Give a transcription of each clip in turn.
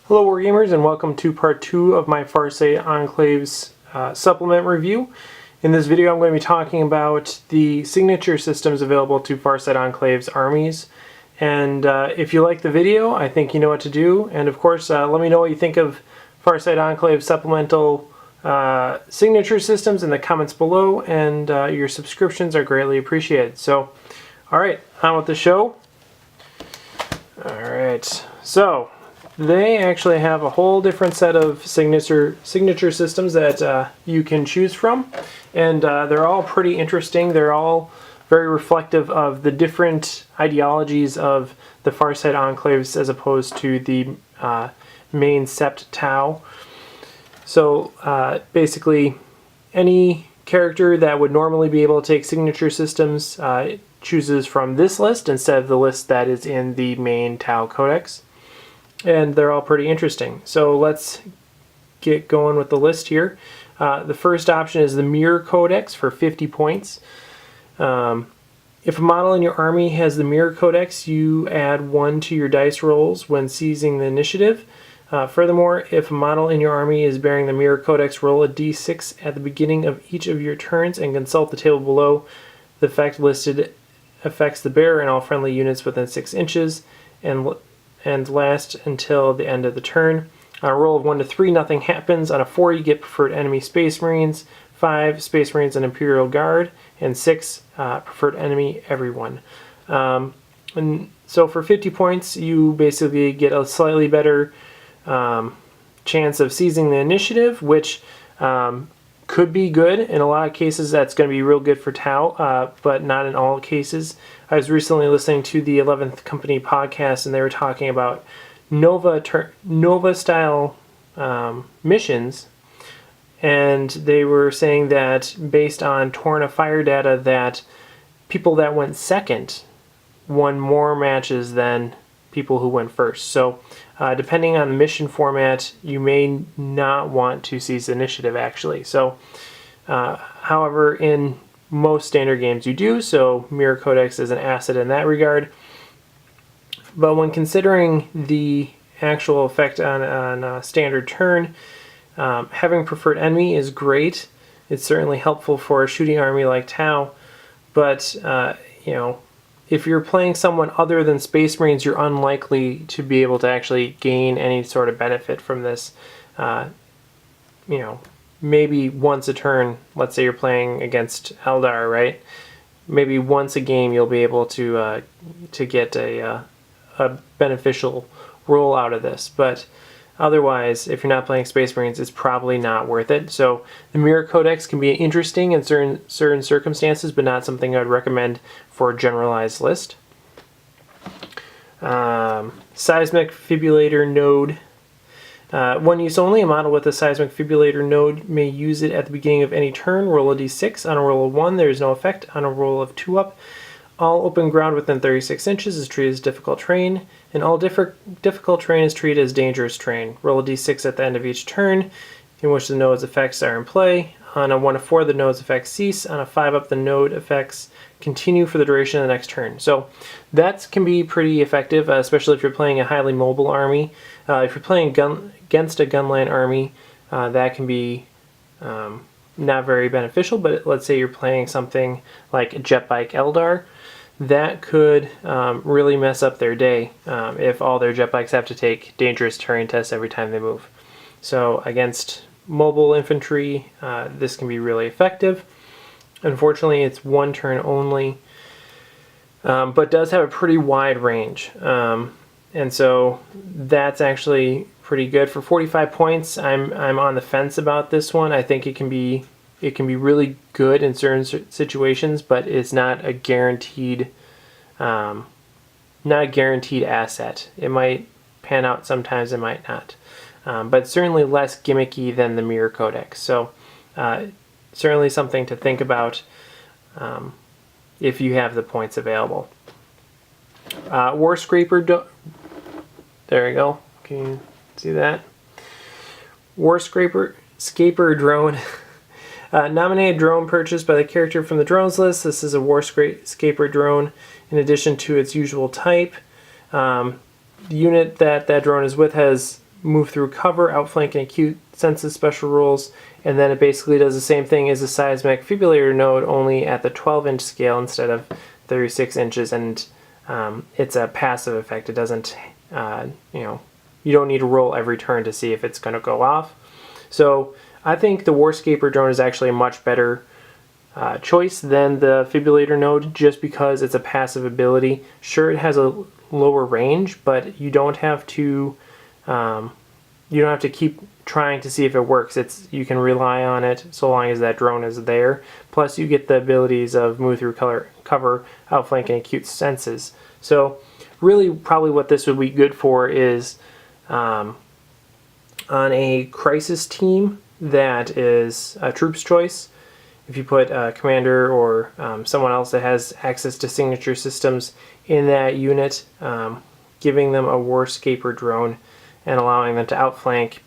Hello Wargamers, and welcome to part 2 of my Farsight Enclaves supplement review. In this video I'm going to be talking about the signature systems available to Farsight Enclaves armies. And if you like the video, I think you know what to do. And of course, let me know what you think of Farsight Enclave supplemental signature systems in the comments below, and your subscriptions are greatly appreciated. So, alright, on with the show. Alright, so they actually have a whole different set of signature systems that you can choose from, and they're all pretty interesting. They're all very reflective of the different ideologies of the Farsight Enclaves as opposed to the main Sept Tau. So basically, any character that would normally be able to take signature systems chooses from this list instead of the list that is in the main Tau Codex. And they're all pretty interesting. So let's get going with the list here. The first option is the Mirror Codex for 50 points. If a model in your army has the Mirror Codex, you add 1 to your dice rolls when seizing the initiative. Furthermore, if a model in your army is bearing the Mirror Codex, roll a d6 at the beginning of each of your turns and consult the table below. The effect listed affects the bearer and all friendly units within 6 inches and last until the end of the turn. On a roll of 1 to 3, nothing happens. On a 4, you get preferred enemy Space Marines, 5 Space Marines and Imperial Guard, and 6 preferred enemy everyone. And so for 50 points, you basically get a slightly better chance of seizing the initiative, which could be good. In a lot of cases, that's going to be real good for Tau, but not in all cases. I was recently listening to the 11th Company podcast, and they were talking about Nova-style missions, and they were saying that based on Torn of Fire data, that people that went second won more matches than people who went first. So depending on the mission format, you may not want to seize initiative actually. So however, in most standard games you do, so Mirror Codex is an asset in that regard. But when considering the actual effect on a standard turn, having preferred enemy is great. It's certainly helpful for a shooting army like Tau, but you know, if you're playing someone other than Space Marines, you're unlikely to be able to actually gain any sort of benefit from this. You know, maybe once a turn, let's say you're playing against Eldar, right? Maybe once a game you'll be able to get a beneficial roll out of this. But otherwise, if you're not playing Space Marines, it's probably not worth it. So the Mirror Codex can be interesting in certain circumstances, but not something I'd recommend for a generalized list. Seismic Fibrillator Node. One use only. A model with a Seismic Fibrillator Node may use it at the beginning of any turn. Roll a d6. On a roll of 1, there is no effect. On a roll of 2 up, all open ground within 36 inches is treated as difficult terrain, and all difficult terrain is treated as dangerous terrain. Roll a d6 at the end of each turn in which the node's effects are in play. On a 1 to 4, the node's effects cease. On a 5 up, the node effects continue for the duration of the next turn. So that can be pretty effective, especially if you're playing a highly mobile army. If you're playing against a gunline army, that can be not very beneficial, but let's say you're playing something like Jetbike Eldar, that could really mess up their day if all their jet bikes have to take dangerous terrain tests every time they move. So against mobile infantry, this can be really effective. Unfortunately, it's 1 turn only, but does have a pretty wide range. And so that's actually pretty good. For 45 points, I'm on the fence about this one. I think it can be really good in certain situations, but it's not a guaranteed asset. It might pan out sometimes, it might not. But certainly less gimmicky than the Mirror Codex. So certainly something to think about if you have the points available. War Scraper, there we go. Can you see that? War Scaper drone. Nominated drone purchased by the character from the drones list. This is a War Scaper drone in addition to its usual type. The unit that drone is with has move through cover, outflank, and acute senses special rules, and then it basically does the same thing as a seismic fibrillator node, only at the 12-inch scale instead of 36 inches, and it's a passive effect. It doesn't, you don't need to roll every turn to see if it's going to go off. So I think the Warscaper drone is actually a much better choice than the fibrillator node, just because it's a passive ability. Sure, it has a lower range, but you don't have to keep trying to see if it works. You can rely on it so long as that drone is there. Plus, you get the abilities of move through cover, outflank, and acute senses. So, really, probably what this would be good for is on a crisis team that is a troops choice. If you put a commander or someone else that has access to signature systems in that unit, giving them a Warscaper drone and allowing them to outflank,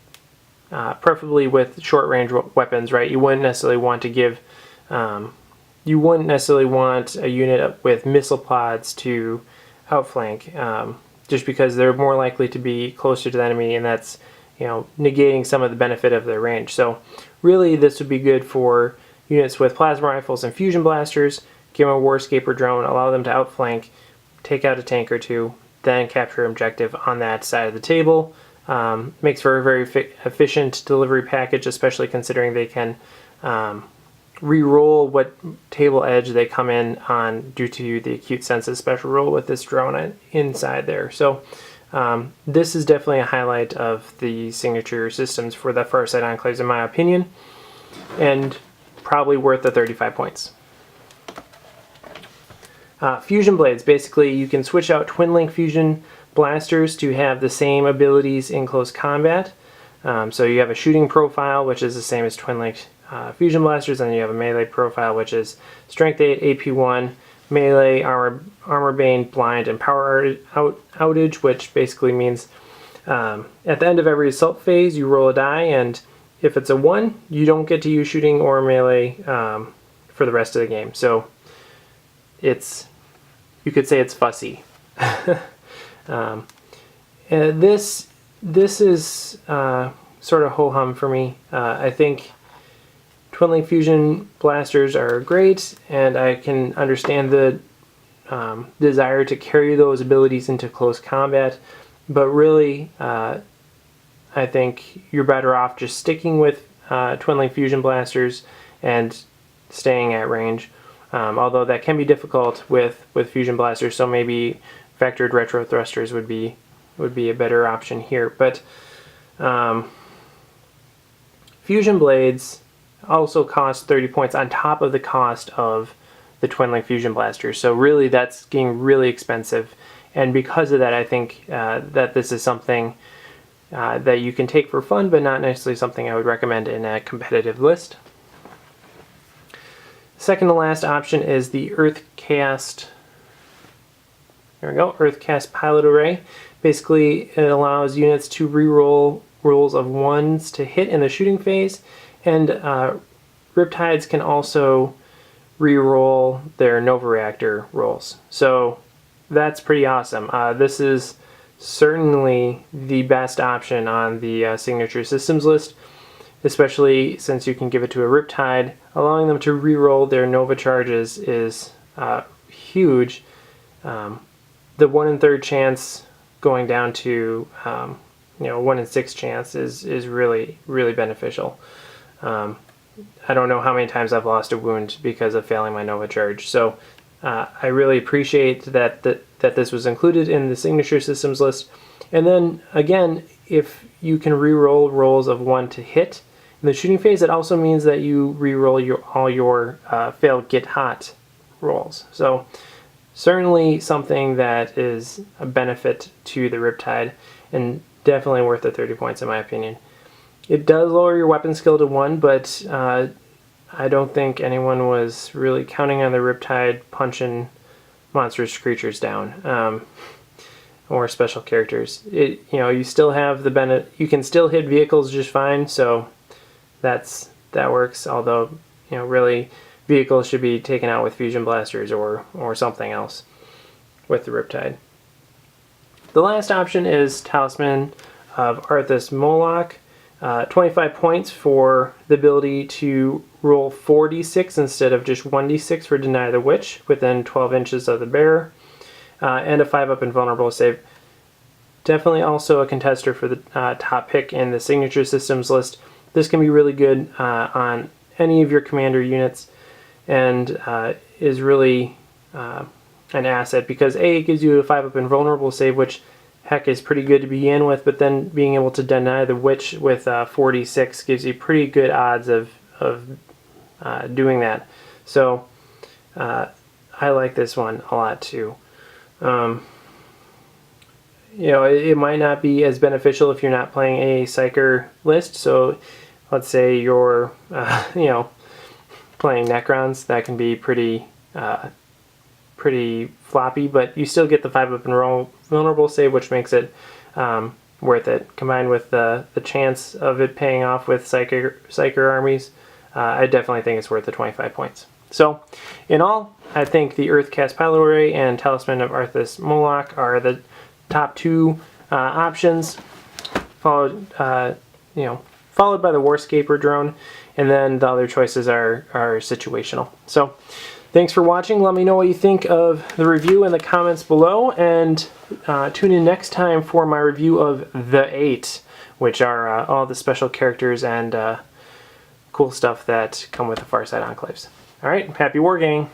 preferably with short-range weapons, right? You wouldn't necessarily want to give, you wouldn't necessarily want a unit with missile pods to outflank, just because they're more likely to be closer to the enemy, and that's, negating some of the benefit of their range. So really, this would be good for units with plasma rifles and fusion blasters. Give them a Warscaper drone, allow them to outflank, take out a tank or two, then capture an objective on that side of the table. Makes for a very efficient delivery package, especially considering they can re-roll what table edge they come in on due to the acute senses special rule with this drone inside there. So this is definitely a highlight of the signature systems for the Farsight Enclaves, in my opinion, and probably worth the 35 points. Fusion blades. Basically, you can switch out twin link fusion blasters to have the same abilities in close combat. So you have a shooting profile, which is the same as twin link fusion blasters, and you have a melee profile, which is strength 8, AP 1, melee, armor bane, blind, and power outage, which basically means at the end of every assault phase, you roll a die, and if it's a 1, you don't get to use shooting or melee for the rest of the game. So you could say it's fussy. And this is sort of ho-hum for me. I think twin link fusion blasters are great, and I can understand the desire to carry those abilities into close combat, but really I think you're better off just sticking with twin link fusion blasters and staying at range. Although that can be difficult with fusion blasters, so maybe vectored retro thrusters would be a better option here. But fusion blades also cost 30 points on top of the cost of the twin link fusion blasters. So really, that's getting really expensive. And because of that, I think that this is something that you can take for fun, but not necessarily something I would recommend in a competitive list. Second to last option is the Earthcast. There we go, Earthcast Pilot Array. Basically, it allows units to re-roll rolls of 1s to hit in the shooting phase, and Riptides can also re-roll their Nova Reactor rolls. So that's pretty awesome. This is certainly the best option on the signature systems list, especially since you can give it to a Riptide. Allowing them to re-roll their Nova charges is huge. The 1 in 3rd chance going down to 1 in 6 chance is really, really beneficial. I don't know how many times I've lost a wound because of failing my Nova charge. So I really appreciate that this was included in the signature systems list. And then again, if you can re-roll rolls of 1 to hit in the shooting phase, it also means that you re-roll all your failed get hot rolls. So certainly something that is a benefit to the Riptide, and definitely worth the 30 points in my opinion. It does lower your weapon skill to 1, but I don't think anyone was really counting on the Riptide punching monstrous creatures down, or special characters. You still have the benefit. You can still hit vehicles just fine, so that works. Although really vehicles should be taken out with fusion blasters or something else with the Riptide. The last option is Talisman of Arthas Moloch. 25 points for the ability to roll 4d6 instead of just 1d6 for Deny the Witch within 12 inches of the bearer. And a 5-up invulnerable save. Definitely also a contester for the top pick in the signature systems list. This can be really good on any of your commander units, and is really an asset because A, it gives you a 5-up invulnerable save, which heck is pretty good to begin with, but then being able to deny the witch with 46 gives you pretty good odds of doing that. So I like this one a lot too. You know, it might not be as beneficial if you're not playing a Psyker list. So let's say you're you know, playing Necrons, that can be pretty floppy, but you still get the 5-up and vulnerable save, which makes it worth it. Combined with the chance of it paying off with Psyker armies, I definitely think it's worth the 25 points. So, in all, I think the Earthcast Pilot Array and Talisman of Arthas Moloch are the top two options, followed by the Warscaper drone, and then the other choices are situational. So, thanks for watching. Let me know what you think of the review in the comments below, and tune in next time for my review of The 8, which are all the special characters and cool stuff that come with the Farsight Enclaves. Alright, happy wargaming!